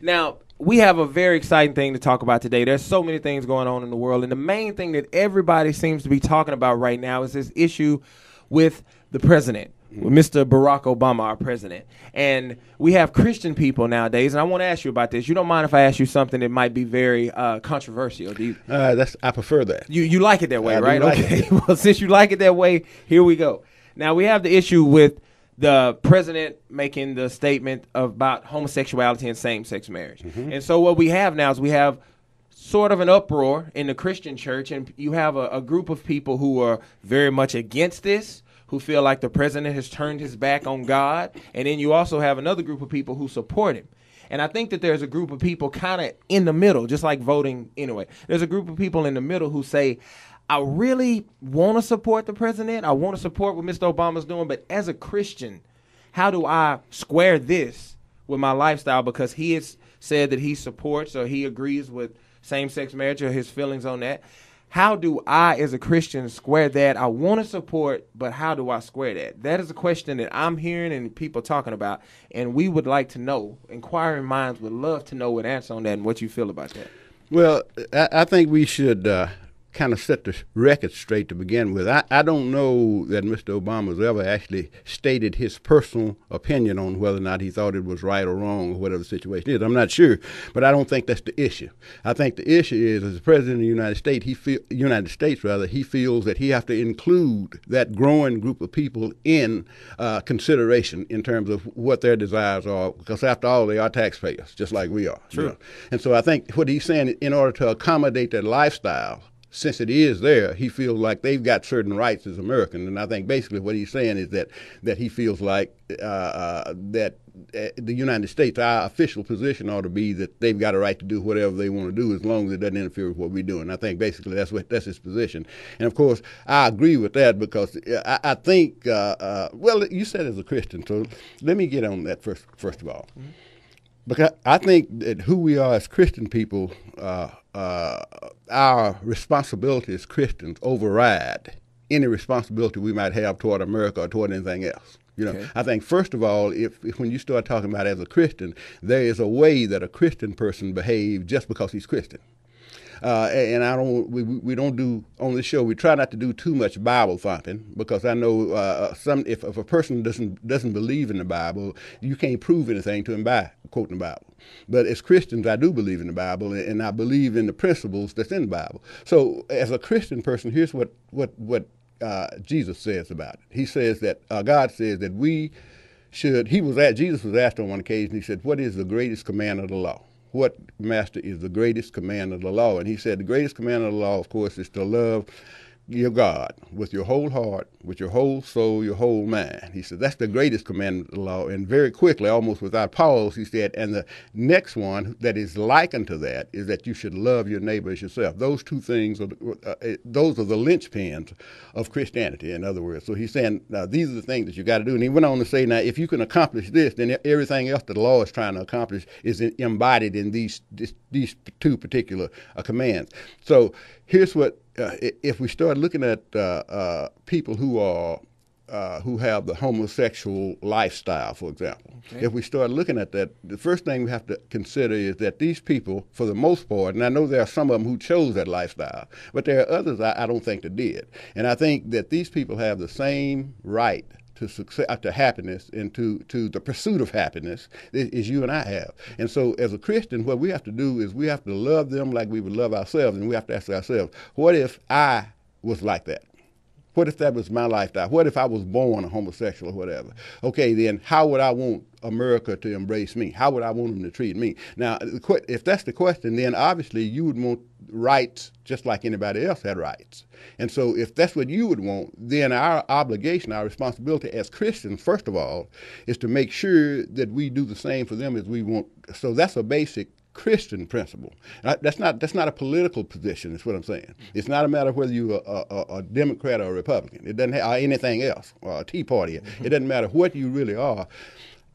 Now, we have a very exciting thing to talk about today. There's so many things going on in the world, and the main thing that everybody seems to be talking about right now is this issue with the president, with Mr. Barack Obama, our president. And we have Christian people nowadays, and I want to ask you about this. You don't mind if I ask you something that might be very controversial? Do you? I prefer that. You like it that way, right? Like okay. Well, since you like it that way, here we go. Now, we have the issue with the president making the statement about homosexuality and same-sex marriage. And so what we have now is we have sort of an uproar in the Christian church, and you have a group of people who are very much against this, who feel like the president has turned his back on God, and then you also have another group of people who support him. And I think that there's a group of people kind of in the middle, just like voting anyway. There's a group of people in the middle who say, I really want to support the president. I want to support what Mr. Obama's doing. But as a Christian, how do I square this with my lifestyle? Because he has said that he supports or he agrees with same-sex marriage or his feelings on that. How do I, as a Christian, square that? I want to support, but how do I square that? That is a question that I'm hearing and people talking about, and we would like to know. Inquiring minds would love to know an answer on that and what you feel about that. Well, I think we should kind of set the record straight to begin with. I don't know that Mr. Obama's ever actually stated his personal opinion on whether or not he thought it was right or wrong or whatever the situation is. I'm not sure, but I don't think that's the issue. I think the issue is, as the president of the United States, he feels that he has to include that growing group of people in consideration in terms of what their desires are, because after all, they are taxpayers, just like we are. True. You know? And so I think what he's saying, in order to accommodate that lifestyle, since it is there, he feels like they've got certain rights as Americans. And I think basically what he's saying is that he feels like that the United States, our official position ought to be that they've got a right to do whatever they want to do as long as it doesn't interfere with what we do. And I think basically that's his position. And of course, I agree with that because I think, well, you said as a Christian, so let me get on that first of all. Mm-hmm. Because I think that who we are as Christian people, our responsibility as Christians override any responsibility we might have toward America or toward anything else. You know, okay. I think first of all, if when you start talking about as a Christian, there is a way that a Christian person behaves just because he's Christian. And we don't do on this show. We try not to do too much Bible thumping because I know if a person doesn't believe in the Bible, you can't prove anything to him by quoting the Bible. But as Christians, I do believe in the Bible, and I believe in the principles that's in the Bible. So as a Christian person, here's what Jesus says about it. He says that God says that we should. Jesus was asked on one occasion. He said, "What is the greatest command of the law? What, Master, is the greatest command of the law?" And he said the greatest command of the law, of course, is to love your God with your whole heart, with your whole soul, your whole mind. He said that's the greatest commandment of the law. And very quickly, almost without pause, he said, and the next one that is likened to that is that you should love your neighbor as yourself. Those two things, those are the linchpins of Christianity, in other words. So he's saying, these are the things that you got to do. And he went on to say, now, if you can accomplish this, then everything else that the law is trying to accomplish is embodied in these two particular commands. So here's what, if we start looking at people who have the homosexual lifestyle, for example, okay. If we start looking at that, the first thing we have to consider is that these people, for the most part, and I know there are some of them who chose that lifestyle, but there are others I don't think that did. And I think that these people have the same right to success, to happiness, and to the pursuit of happiness as you and I have. And so as a Christian, what we have to do is we have to love them like we would love ourselves, and we have to ask ourselves, what if I was like that? What if that was my lifestyle? What if I was born a homosexual or whatever? Okay, then how would I want America to embrace me? How would I want them to treat me? Now, if that's the question, then obviously you would want rights just like anybody else had rights. And so if that's what you would want, then our obligation, our responsibility as Christians, first of all, is to make sure that we do the same for them as we want. So that's a basic Christian principle. That's not a political position, is what I'm saying. It's not a matter of whether you're a Democrat or a Republican. It doesn't or anything else, or a Tea Party. It doesn't matter what you really are.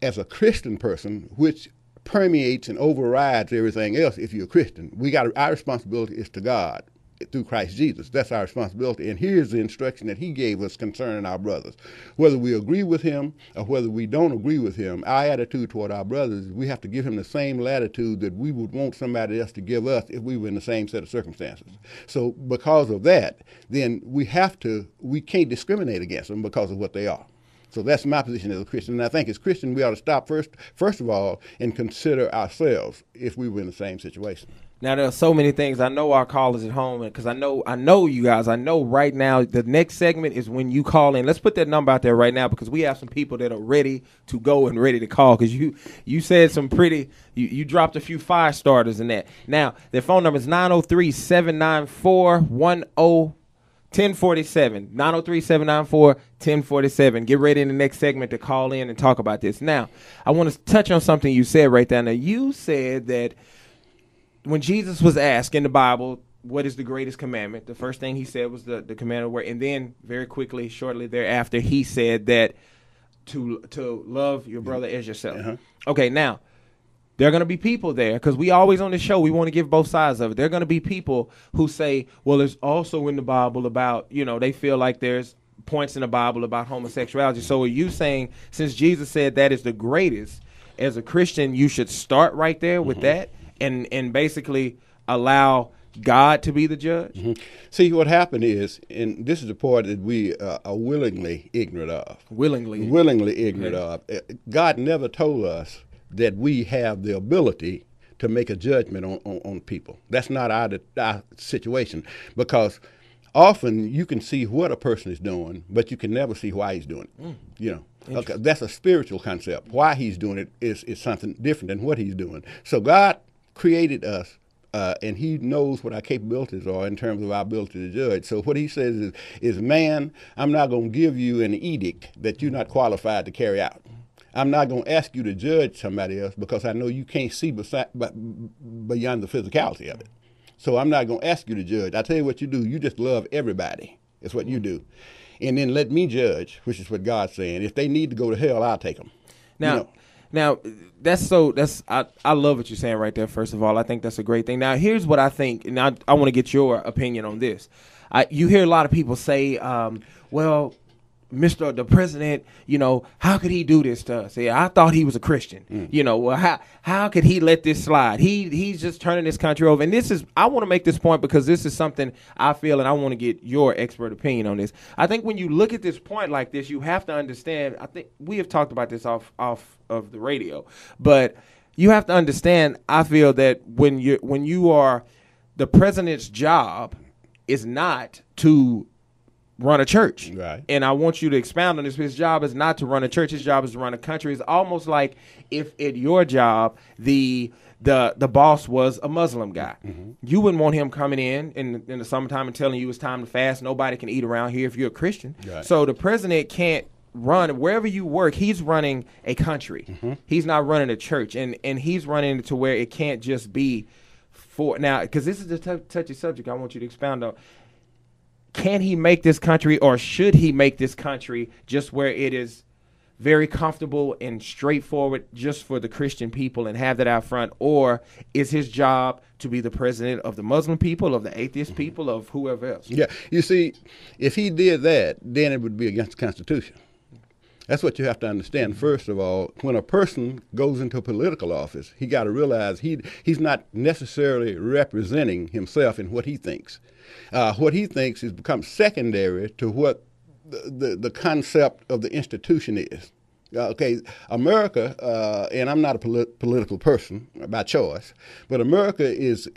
As a Christian person, which permeates and overrides everything else, if you're a Christian, our responsibility is to God through Christ Jesus. That's our responsibility. And here's the instruction that he gave us concerning our brothers. Whether we agree with him or whether we don't agree with him, our attitude toward our brothers, we have to give him the same latitude that we would want somebody else to give us if we were in the same set of circumstances. So because of that, then we can't discriminate against them because of what they are. So that's my position as a Christian. And I think as Christians, we ought to stop first of all, and consider ourselves if we were in the same situation. Now, there are so many things. I know our callers at home, because I know you guys. I know right now the next segment is when you call in. Let's put that number out there right now, because we have some people that are ready to go and ready to call, because you said some pretty – you dropped a few fire starters in that. Now, their phone number is 903-794-1047. 903-794-1047. Get ready in the next segment to call in and talk about this. Now, I want to touch on something you said right there. Now, you said that when Jesus was asked in the Bible, what is the greatest commandment, the first thing he said was the commandment word. And then very quickly, shortly thereafter, he said that to love your brother as yourself. Uh-huh. Okay, now, there are going to be people there, because we always on the show, we want to give both sides of it. There are going to be people who say, well, there's also in the Bible about, they feel like there's points in the Bible about homosexuality. So are you saying, since Jesus said that is the greatest, as a Christian, you should start right there with that and basically allow God to be the judge? See, what happened is, and this is the part that we are willingly ignorant of. Willingly ignorant of. God never told us that we have the ability to make a judgment on people. That's not our situation, because often you can see what a person is doing, but you can never see why he's doing it. Okay, that's a spiritual concept. Why he's doing it is something different than what he's doing. So God created us, and he knows what our capabilities are in terms of our ability to judge. So what he says is, man, I'm not going to give you an edict that you're not qualified to carry out. I'm not going to ask you to judge somebody else, because I know you can't see beyond the physicality of it. So I'm not going to ask you to judge. I tell you what you do. You just love everybody. That's what you do. And then let me judge, which is what God's saying. If they need to go to hell, I'll take them. Now, I love what you're saying right there, first of all. I think that's a great thing. Now, here's what I think, and I want to get your opinion on this. You hear a lot of people say, well, the president, how could he do this to us? Yeah, I thought he was a Christian. Well, how could he let this slide? He's just turning this country over. And I want to make this point, because this is something I feel, and I want to get your expert opinion on this. I think when you look at this point like this, you have to understand, I think we have talked about this off of the radio, but you have to understand, I feel that when you are, the president's job is not to run a church. Right. And I want you to expound on this. His job is not to run a church. His job is to run a country. It's almost like if at your job, the boss was a Muslim guy. You wouldn't want him coming in the summertime and telling you it's time to fast. Nobody can eat around here if you're a Christian. Right. So the president can't run, wherever you work, he's running a country. He's not running a church. And he's running it to where it can't just be for, now, because this is a touchy subject I want you to expound on. Can he make this country, or should he make this country just where it is very comfortable and straightforward just for the Christian people and have that out front? Or is his job to be the president of the Muslim people, of the atheist people, of whoever else? Yeah, you see, if he did that, then it would be against the Constitution. That's what you have to understand. First of all, when a person goes into political office, he got to realize he's not necessarily representing himself in what he thinks. What he thinks has become secondary to what the concept of the institution is. Okay, America, and I'm not a political person by choice, but America is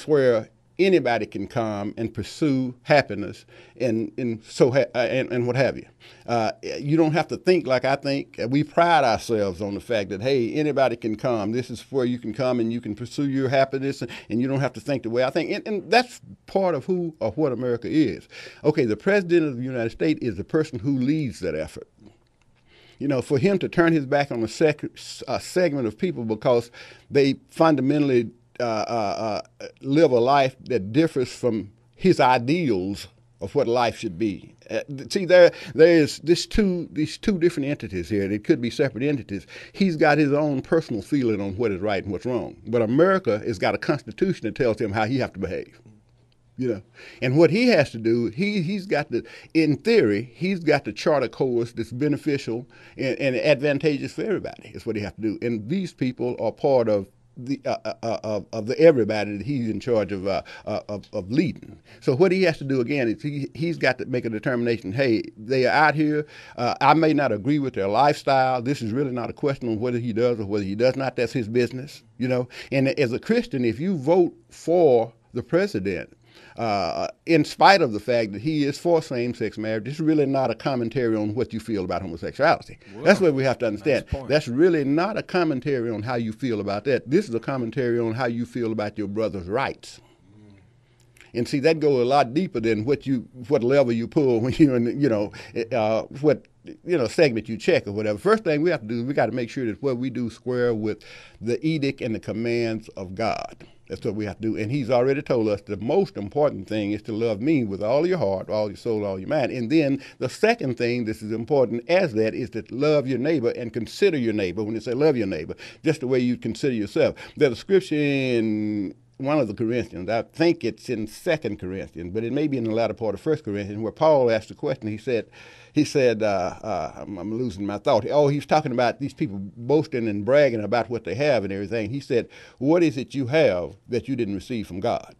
where anybody can come and pursue happiness and what have you. You don't have to think like I think. We pride ourselves on the fact that, hey, anybody can come. This is where you can come and you can pursue your happiness, and you don't have to think the way I think. And that's part of who or what America is. Okay, the president of the United States is the person who leads that effort. For him to turn his back on a segment of people because they fundamentally live a life that differs from his ideals of what life should be. See, there is these two different entities here. They could be separate entities. He's got his own personal feeling on what is right and what's wrong. But America has got a constitution that tells him how he has to behave. And what he has to do, he's got to, in theory, he's got to chart a course that's beneficial and advantageous for everybody. Is what he has to do. And these people are part of the everybody that he's in charge of leading. So what he has to do again is he's got to make a determination. Hey, they are out here. I may not agree with their lifestyle. This is really not a question on whether he does or whether he does not. That's his business. And as a Christian, if you vote for the president, in spite of the fact that he is for same-sex marriage, it's really not a commentary on what you feel about homosexuality. Well, that's what we have to understand. Nice. That's really not a commentary on how you feel about that. This is a commentary on how you feel about your brother's rights. And see, that goes a lot deeper than what lever you pull when you're in, what segment you check or whatever. First thing we have to do is we got to make sure that what we do square with the edict and the commands of God. That's what we have to do. And he's already told us the most important thing is to love me with all your heart, all your soul, all your mind. And then the second thing that's as important as that is to love your neighbor and consider your neighbor. When you say love your neighbor, just the way you consider yourself. There's a scripture in one of the Corinthians, I think it's in 2 Corinthians, but it may be in the latter part of 1 Corinthians, where Paul asked the question. He said, I'm losing my thought. Oh, he's talking about these people boasting and bragging about what they have and everything. He said, what is it you have that you didn't receive from God?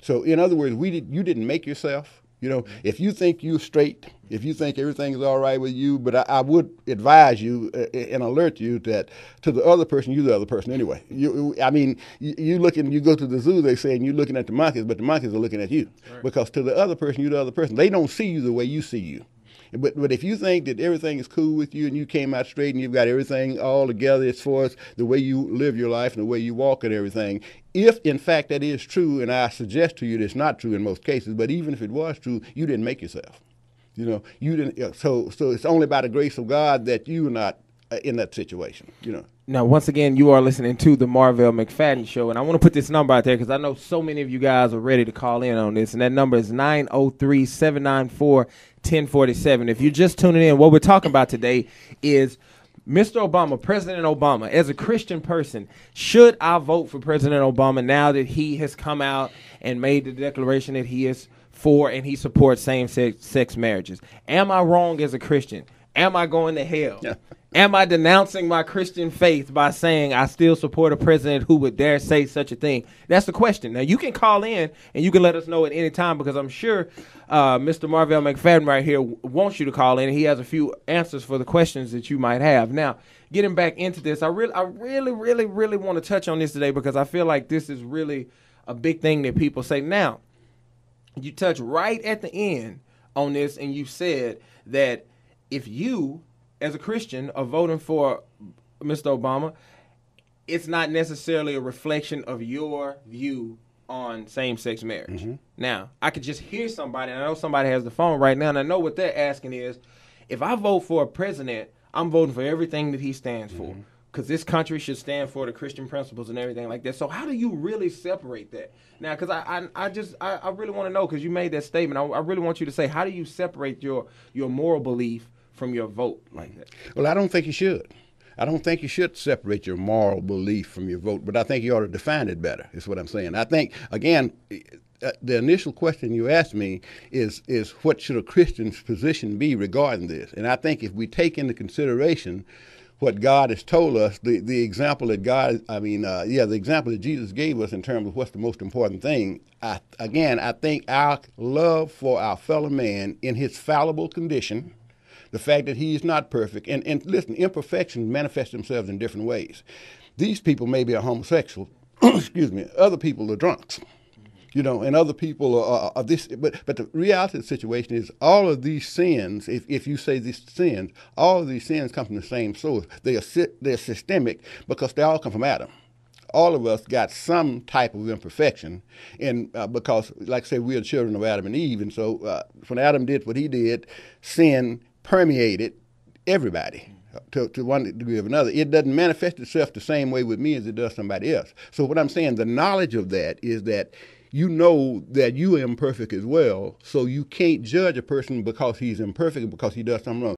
So in other words, you didn't make yourself. If you think you're straight, if you think everything is all right with you, but I would advise you and alert you that to the other person, you're the other person anyway. You go to the zoo, they say, and you're looking at the monkeys, but the monkeys are looking at you. Right. Because to the other person, you're the other person. They don't see you the way you see you. But if you think that everything is cool with you and you came out straight and you've got everything all together as far as the way you live your life and the way you walk and everything, if in fact that is true, and I suggest to you that it's not true in most cases, but even if it was true, you didn't make yourself. You didn't. So it's only by the grace of God that you're not in that situation. Now, once again, you are listening to the Marvell McFadden Show, and I want to put this number out there because I know so many of you guys are ready to call in on this, and that number is 903-794-1047. If you're just tuning in, what we're talking about today is Mr. Obama, President Obama. As a Christian person, should I vote for President Obama now that he has come out and made the declaration that he is for and he supports same-sex marriages? Am I wrong as a Christian? Am I going to hell? Yeah. Am I denouncing my Christian faith by saying I still support a president who would dare say such a thing? That's the question. Now, you can call in and you can let us know at any time because I'm sure Mr. Marvell McFadden right here wants you to call in. And he has a few answers for the questions that you might have. Now, getting back into this, I really want to touch on this today because I feel like this is really a big thing that people say. Now, you touch right at the end on this and you said that if you as a Christian are voting for Mr. Obama, it's not necessarily a reflection of your view on same-sex marriage. Mm-hmm. Now, I could just hear somebody, and I know somebody has the phone right now, and I know what they're asking is, if I vote for a president, I'm voting for everything that he stands for, because this country should stand for the Christian principles and everything like that. So how do you really separate that? Now, because I really want to know, because you made that statement, I really want you to say, how do you separate your moral belief from your vote like that? Well, I don't think you should. I don't think you should separate your moral belief from your vote, but I think you ought to define it better, is what I'm saying. I think, again, the initial question you asked me is what should a Christian's position be regarding this? And I think if we take into consideration what God has told us, the example that the example that Jesus gave us in terms of what's the most important thing, I think our love for our fellow man in his fallible condition, the fact that he is not perfect, and listen, imperfections manifest themselves in different ways. These people may be a homosexual, excuse me, other people are drunks, and other people are this, but the reality of the situation is all of these sins, if you say these sins, all of these sins come from the same source. They're systemic because they all come from Adam. All of us got some type of imperfection, and because, like I say, we are children of Adam and Eve, and so when Adam did what he did, sin permeated everybody to one degree or another. It doesn't manifest itself the same way with me as it does somebody else. So what I'm saying, the knowledge of that is that you know that you are imperfect as well, so you can't judge a person because he's imperfect, because he does something wrong.